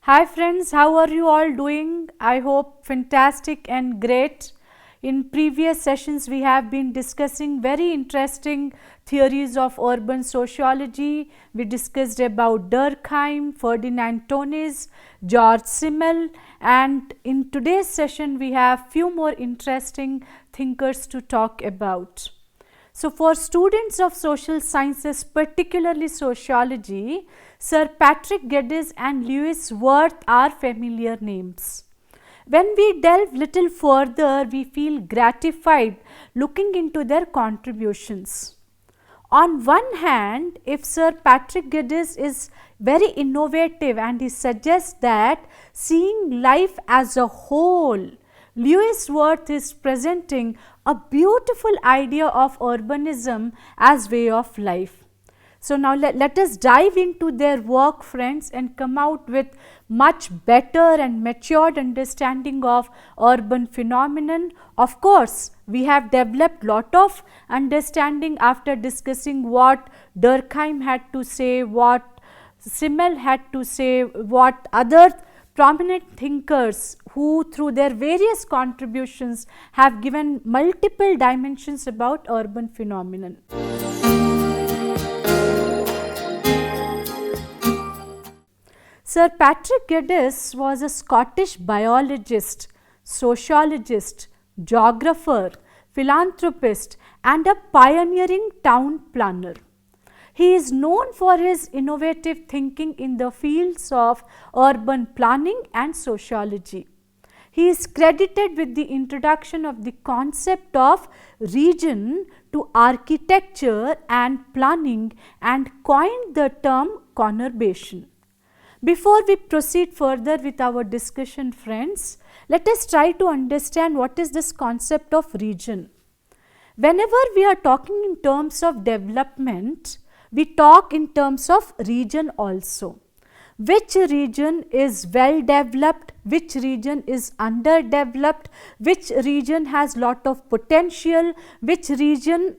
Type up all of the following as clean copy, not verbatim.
Hi friends, how are you all doing? I hope fantastic and great. In previous sessions we have been discussing very interesting theories of urban sociology. We discussed about Durkheim, Ferdinand Tönnies, George Simmel, and in today's session we have few more interesting thinkers to talk about. So for students of social sciences, particularly sociology, Sir Patrick Geddes and Lewis Wirth are familiar names. When we delve little further, we feel gratified looking into their contributions. On one hand, if Sir Patrick Geddes is very innovative and he suggests that seeing life as a whole, Lewis Wirth is presenting a beautiful idea of urbanism as way of life. So now let us dive into their work, friends, and come out with much better and matured understanding of urban phenomenon. Of course, we have developed lot of understanding after discussing what Durkheim had to say, what Simmel had to say, what other prominent thinkers who through their various contributions have given multiple dimensions about urban phenomenon. Sir Patrick Geddes was a Scottish biologist, sociologist, geographer, philanthropist and a pioneering town planner. He is known for his innovative thinking in the fields of urban planning and sociology. He is credited with the introduction of the concept of region to architecture and planning and coined the term conurbation. Before we proceed further with our discussion, friends, let us try to understand what is this concept of region. Whenever we are talking in terms of development, we talk in terms of region also. Which region is well developed, which region is underdeveloped, which region has lot of potential, which region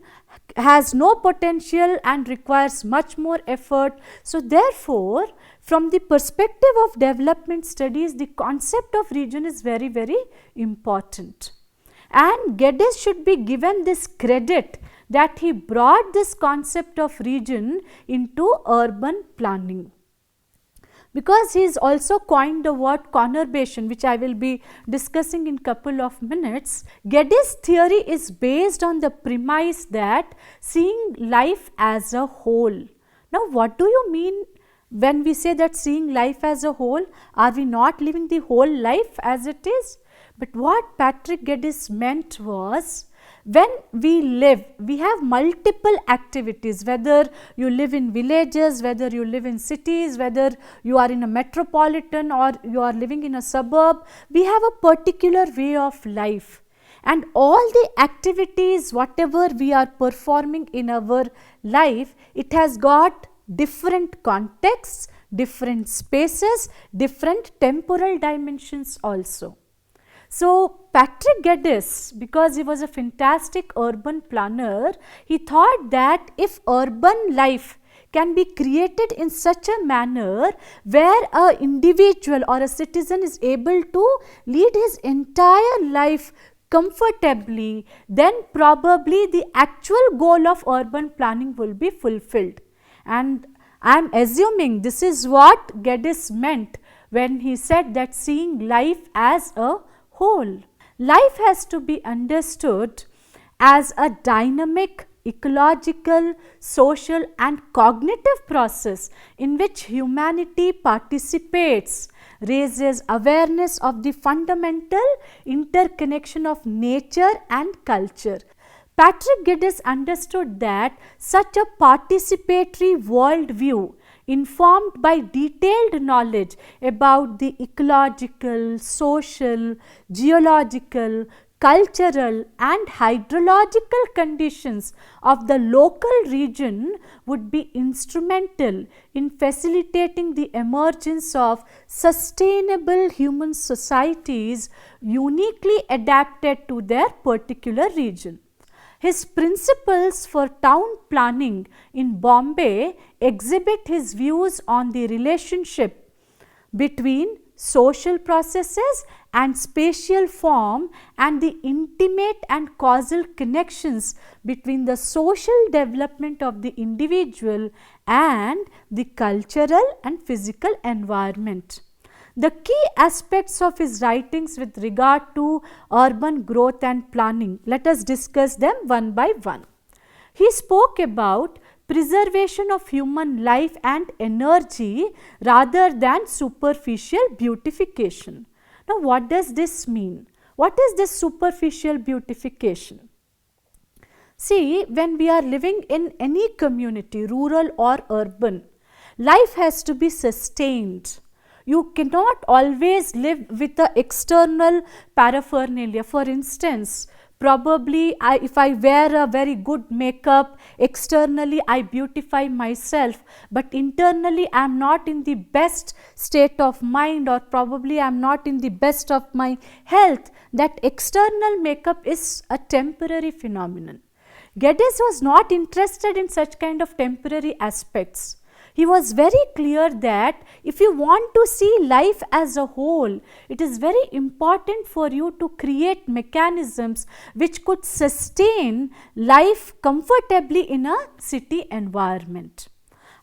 has no potential and requires much more effort. So therefore, from the perspective of development studies, the concept of region is very, very important. And Geddes should be given this credit that he brought this concept of region into urban planning. Because he has also coined the word conurbation, which I will be discussing in couple of minutes, Geddes' theory is based on the premise that seeing life as a whole. Now, what do you mean when we say that seeing life as a whole? Are we not living the whole life as it is? But what Patrick Geddes meant was, when we live, we have multiple activities, whether you live in villages, whether you live in cities, whether you are in a metropolitan or you are living in a suburb, we have a particular way of life. And all the activities, whatever we are performing in our life, it has got different contexts, different spaces, different temporal dimensions also. So Patrick Geddes, because he was a fantastic urban planner, he thought that if urban life can be created in such a manner where an individual or a citizen is able to lead his entire life comfortably, then probably the actual goal of urban planning will be fulfilled. And I am assuming this is what Geddes meant when he said that seeing life as a whole. Life has to be understood as a dynamic, ecological, social and cognitive process in which humanity participates, raises awareness of the fundamental interconnection of nature and culture. Patrick Geddes understood that such a participatory worldview, informed by detailed knowledge about the ecological, social, geological, cultural and hydrological conditions of the local region, would be instrumental in facilitating the emergence of sustainable human societies uniquely adapted to their particular region. His principles for town planning in Bombay exhibit his views on the relationship between social processes and spatial form, and the intimate and causal connections between the social development of the individual and the cultural and physical environment. The key aspects of his writings with regard to urban growth and planning, let us discuss them one by one. He spoke about preservation of human life and energy rather than superficial beautification. Now, what does this mean? What is this superficial beautification? See, when we are living in any community, rural or urban, life has to be sustained. You cannot always live with the external paraphernalia. For instance, probably if I wear a very good makeup, externally I beautify myself, but internally I am not in the best state of mind, or probably I am not in the best of my health. That external makeup is a temporary phenomenon. Geddes was not interested in such kind of temporary aspects. He was very clear that if you want to see life as a whole, it is very important for you to create mechanisms which could sustain life comfortably in a city environment.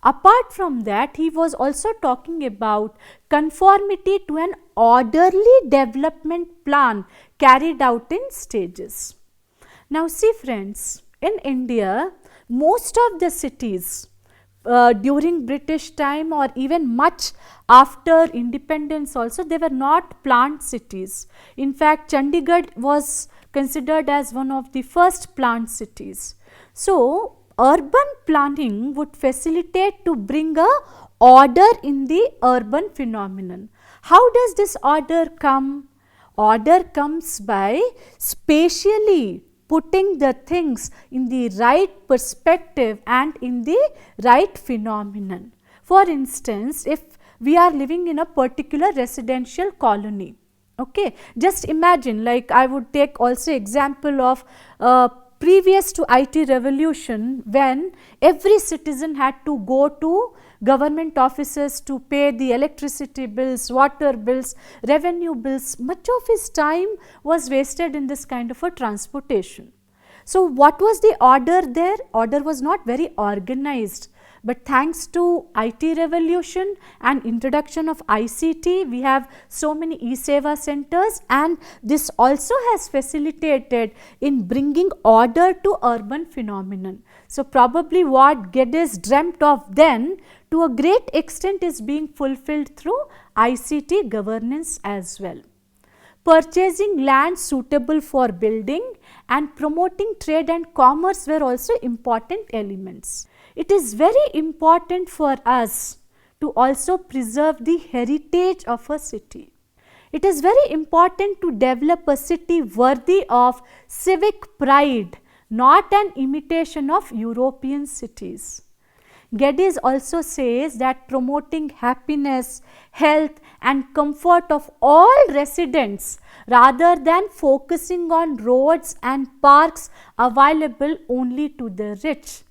Apart from that, he was also talking about conformity to an orderly development plan carried out in stages. Now see friends, in India, most of the cities during British time or even much after independence also, they were not planned cities. In fact, Chandigarh was considered as one of the first planned cities. So, urban planning would facilitate to bring a order in the urban phenomenon. How does this order come? Order comes by spatially putting the things in the right perspective and in the right phenomenon. For instance, if we are living in a particular residential colony, okay, just imagine, like I would take also example of previous to IT revolution, when every citizen had to go to government offices to pay the electricity bills, water bills, revenue bills. Much of his time was wasted in this kind of a transportation. So, what was the order there? Order was not very organized, but thanks to IT revolution and introduction of ICT, we have so many e-seva centers, and this also has facilitated in bringing order to urban phenomenon. So, probably what Geddes dreamt of then, to a great extent is being fulfilled through ICT governance as well. Purchasing land suitable for building and promoting trade and commerce were also important elements. It is very important for us to also preserve the heritage of a city. It is very important to develop a city worthy of civic pride, not an imitation of European cities. Geddes also says that promoting happiness, health and comfort of all residents rather than focusing on roads and parks available only to the rich.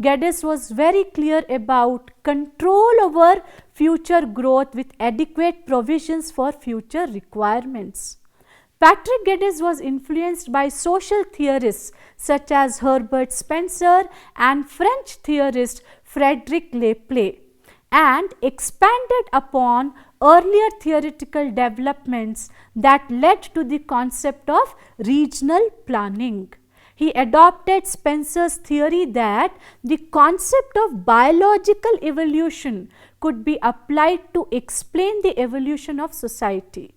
Geddes was very clear about control over future growth with adequate provisions for future requirements. Patrick Geddes was influenced by social theorists such as Herbert Spencer and French theorist Frederick Laplace, and expanded upon earlier theoretical developments that led to the concept of regional planning. He adopted Spencer's theory that the concept of biological evolution could be applied to explain the evolution of society.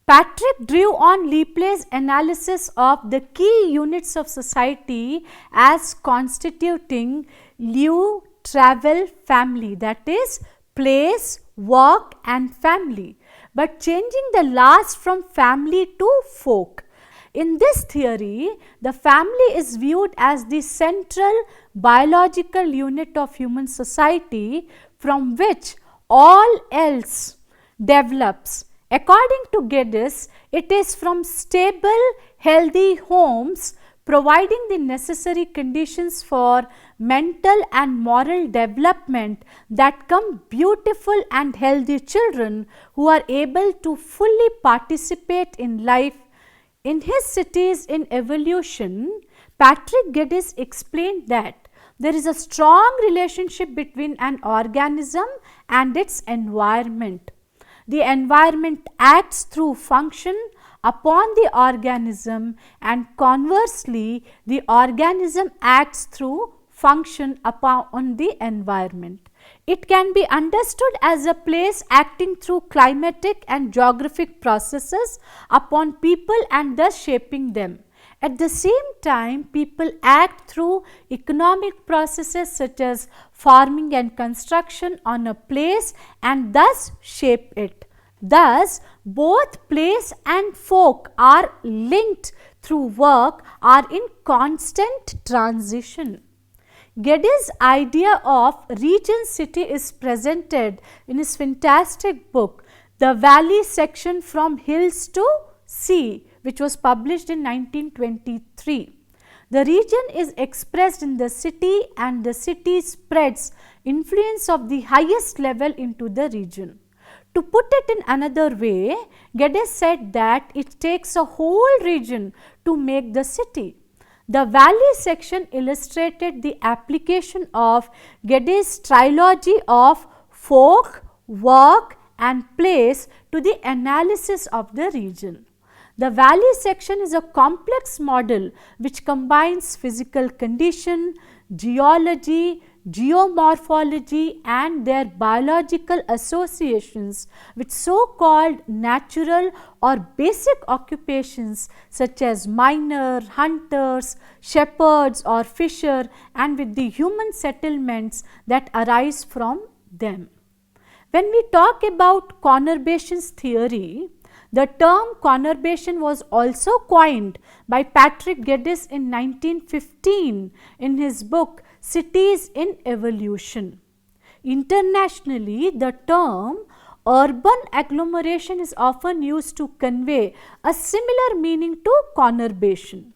Patrick drew on Laplace's analysis of the key units of society as constituting lieu, travel, family, that is place, work and family, but changing the last from family to folk. In this theory, the family is viewed as the central biological unit of human society from which all else develops. According to Geddes, it is from stable, healthy homes providing the necessary conditions for mental and moral development that come beautiful and healthy children who are able to fully participate in life. In his Cities in Evolution, Patrick Geddes explained that there is a strong relationship between an organism and its environment. The environment acts through function upon the organism, and conversely, the organism acts through function upon the environment. It can be understood as a place acting through climatic and geographic processes upon people and thus shaping them. At the same time, people act through economic processes such as farming and construction on a place and thus shape it. Thus, both place and folk are linked through work, are in constant transition. Geddes' idea of region city is presented in his fantastic book, The Valley Section from Hills to Sea, which was published in 1923. The region is expressed in the city, and the city spreads influence of the highest level into the region. To put it in another way, Geddes said that it takes a whole region to make the city. The valley section illustrated the application of Geddes' trilogy of folk, work and place to the analysis of the region. The valley section is a complex model which combines physical condition, geology, geomorphology and their biological associations with so-called natural or basic occupations such as miner, hunters, shepherds or fisher, and with the human settlements that arise from them. When we talk about Conurbation's theory, the term conurbation was also coined by Patrick Geddes in 1915 in his book Cities in Evolution. Internationally, the term urban agglomeration is often used to convey a similar meaning to conurbation.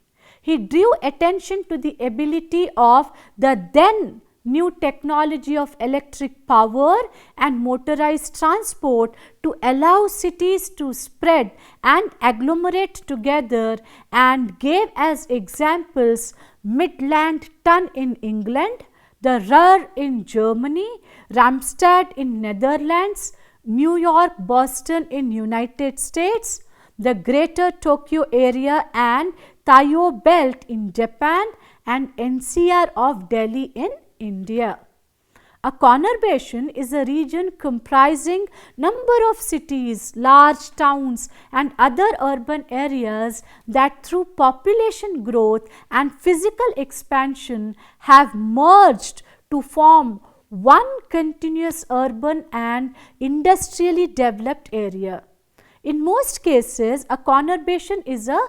He drew attention to the ability of the then new technology of electric power and motorized transport to allow cities to spread and agglomerate together, and gave as examples Midland Ton in England, the Ruhr in Germany, Ramstad in Netherlands, New York, Boston in United States, the Greater Tokyo area and Taiyo Belt in Japan, and NCR of Delhi in India. A conurbation is a region comprising number of cities, large towns and other urban areas that through population growth and physical expansion have merged to form one continuous urban and industrially developed area. In most cases, a conurbation is a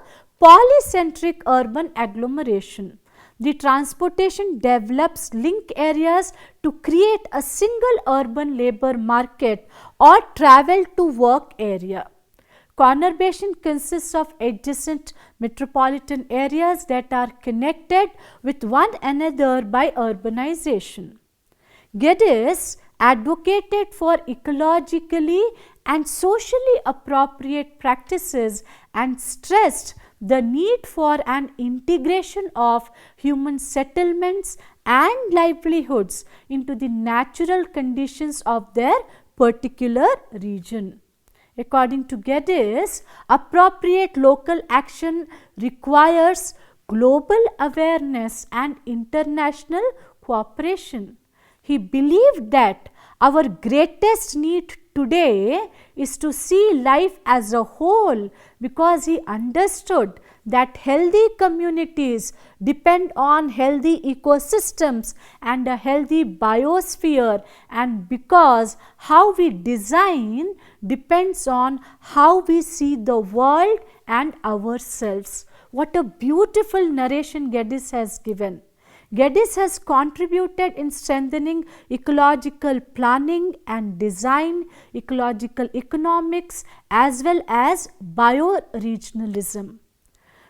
polycentric urban agglomeration. The transportation develops link areas to create a single urban labor market or travel to work area. Conurbation consists of adjacent metropolitan areas that are connected with one another by urbanization. Geddes advocated for ecologically and socially appropriate practices and stressed the need for an integration of human settlements and livelihoods into the natural conditions of their particular region. According to Geddes, appropriate local action requires global awareness and international cooperation. He believed that our greatest need today is to see life as a whole, because he understood that healthy communities depend on healthy ecosystems and a healthy biosphere, and because how we design depends on how we see the world and ourselves. What a beautiful narration Geddes has given. Geddes has contributed in strengthening ecological planning and design, ecological economics as well as bioregionalism.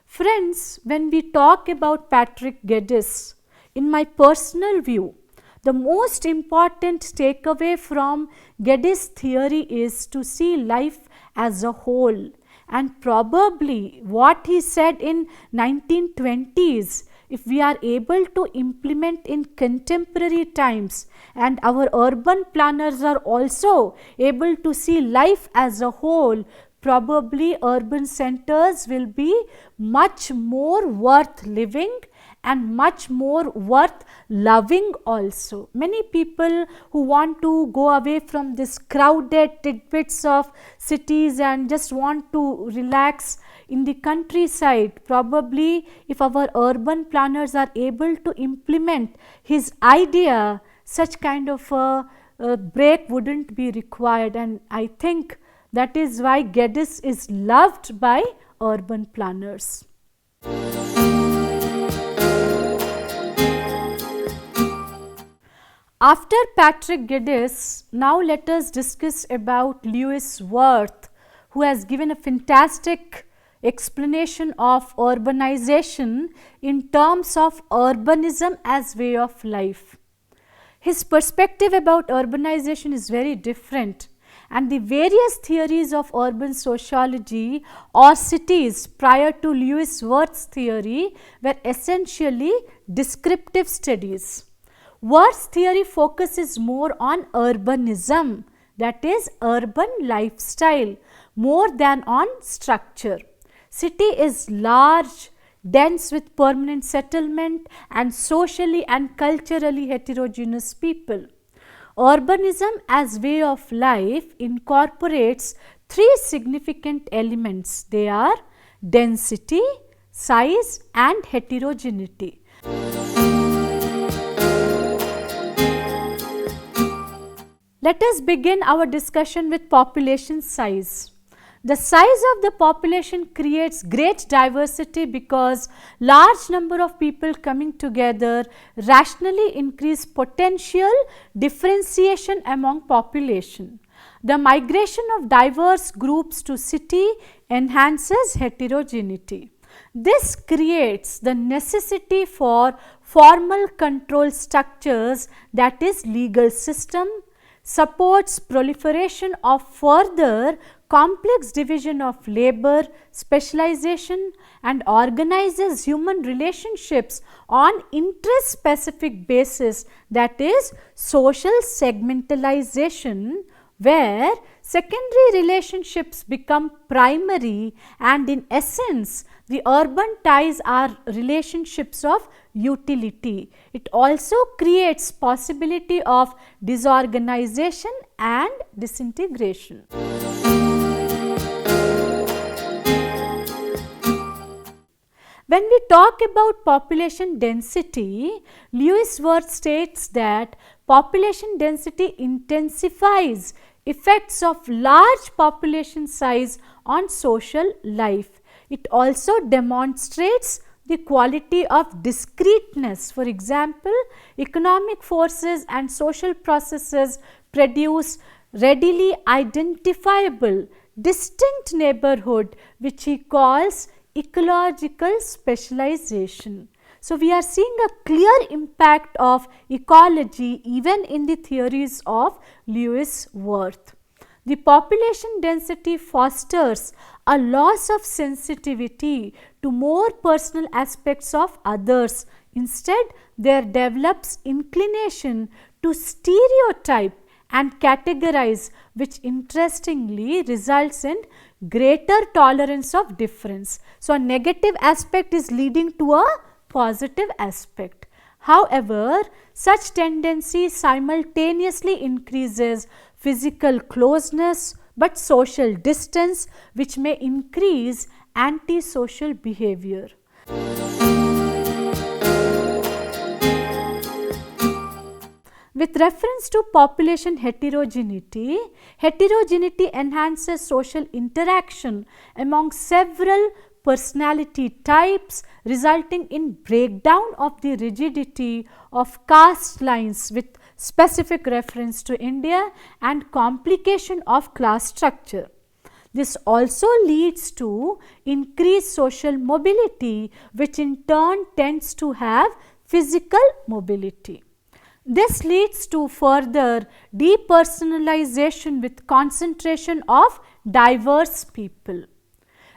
Friends, when we talk about Patrick Geddes, in my personal view, the most important takeaway from Geddes' theory is to see life as a whole, and probably what he said in 1920s, if we are able to implement in contemporary times, and our urban planners are also able to see life as a whole, probably urban centers will be much more worth living and much more worth loving also. Many people who want to go away from this crowded tidbits of cities and just want to relax in the countryside, probably if our urban planners are able to implement his idea, such kind of a break wouldn't be required, and I think that is why Geddes is loved by urban planners. After Patrick Geddes, now let us discuss about Wirth, who has given a fantastic explanation of urbanization in terms of urbanism as way of life. His perspective about urbanization is very different, and the various theories of urban sociology or cities prior to Wirth's theory were essentially descriptive studies. Wirth's theory focuses more on urbanism, that is urban lifestyle, more than on structure. City is large, dense with permanent settlement and socially and culturally heterogeneous people. Urbanism as way of life incorporates three significant elements. They are density, size and heterogeneity. Let us begin our discussion with population size. The size of the population creates great diversity because large number of people coming together rationally increase potential differentiation among population. The migration of diverse groups to city enhances heterogeneity. This creates the necessity for formal control structures, that is legal system, supports proliferation of further complex division of labor, specialization and organizes human relationships on interest specific basis, that is social segmentalization, where secondary relationships become primary, and in essence the urban ties are relationships of utility. It also creates possibility of disorganization and disintegration. When we talk about population density, Wirth states that population density intensifies effects of large population size on social life. It also demonstrates the quality of discreteness. For example, economic forces and social processes produce readily identifiable distinct neighborhood, which he calls ecological specialization. So, we are seeing a clear impact of ecology even in the theories of Wirth. The population density fosters a loss of sensitivity to more personal aspects of others. Instead, there develops inclination to stereotype and categorize, which interestingly results in greater tolerance of difference. So, a negative aspect is leading to a positive aspect. However, such tendency simultaneously increases physical closeness but social distance, which may increase antisocial behavior. With reference to population heterogeneity, heterogeneity enhances social interaction among several personality types, resulting in breakdown of the rigidity of caste lines with specific reference to India and complication of class structure. This also leads to increased social mobility, which in turn tends to have physical mobility. This leads to further depersonalization with concentration of diverse people.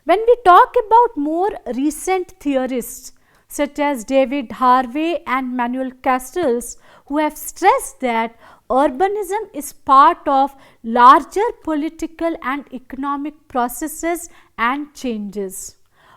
When we talk about more recent theorists such as David Harvey and Manuel Castells, who have stressed that urbanism is part of larger political and economic processes and changes.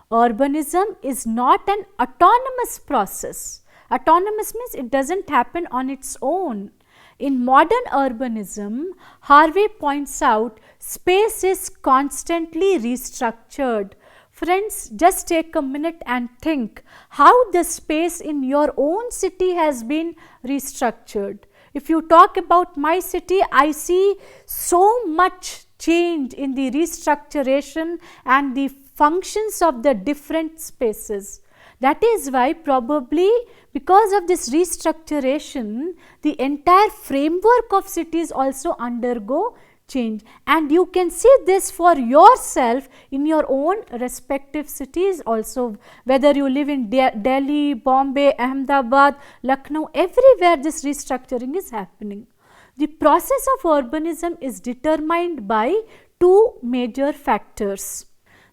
Urbanism is not an autonomous process. Autonomous means it does not happen on its own. In modern urbanism, Harvey points out space is constantly restructured. Friends, just take a minute and think how the space in your own city has been restructured. If you talk about my city, I see so much change in the restructuration and the functions of the different spaces. That is why probably because of this restructuration, the entire framework of cities also undergo change, and you can see this for yourself in your own respective cities also, whether you live in Delhi, Bombay, Ahmedabad, Lucknow, everywhere this restructuring is happening. The process of urbanism is determined by two major factors.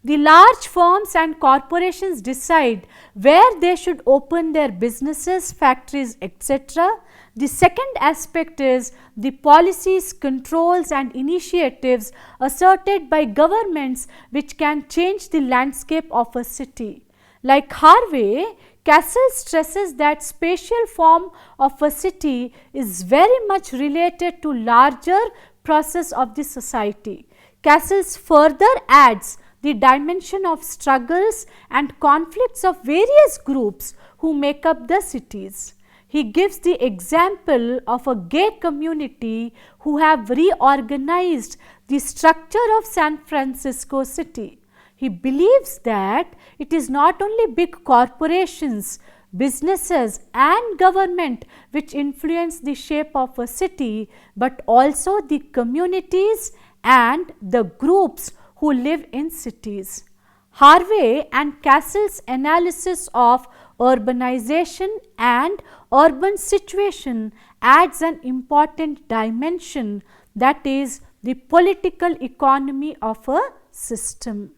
The large firms and corporations decide where they should open their businesses, factories, etc. The second aspect is the policies, controls and initiatives asserted by governments which can change the landscape of a city. Like Harvey, Castells stresses that spatial form of a city is very much related to larger process of the society. Castells further adds the dimension of struggles and conflicts of various groups who make up the cities. He gives the example of a gay community who have reorganized the structure of San Francisco city. He believes that it is not only big corporations, businesses and government which influence the shape of a city, but also the communities and the groups who live in cities. Harvey and Castells' analysis of urbanization and urban situation adds an important dimension, that is the political economy of a system.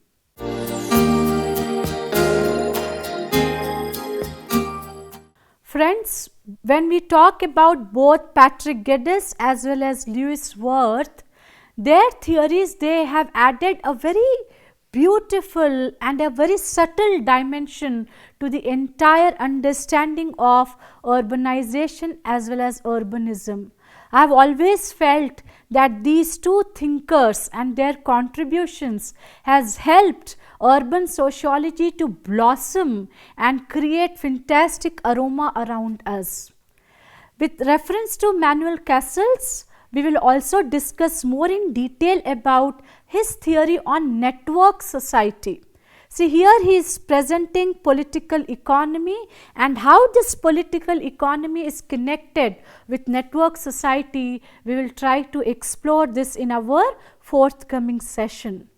Friends, when we talk about both Patrick Geddes as well as Lewis Wirth, their theories, they have added a very beautiful and a very subtle dimension to the entire understanding of urbanization as well as urbanism. I have always felt that these two thinkers and their contributions has helped urban sociology to blossom and create fantastic aroma around us. With reference to Manuel Castells, we will also discuss more in detail about his theory on network society. See, here he is presenting political economy and how this political economy is connected with network society. We will try to explore this in our forthcoming session.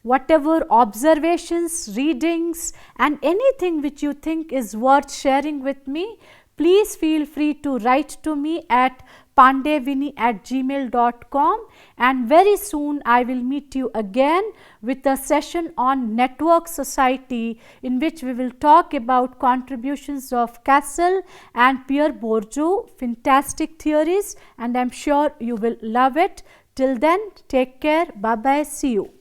Whatever observations, readings and anything which you think is worth sharing with me, please feel free to write to me at pandevini@gmail.com, and very soon I will meet you again with a session on network society, in which we will talk about contributions of Castells and Pierre Bourdieu, fantastic theories, and I am sure you will love it. Till then, take care, bye bye, see you.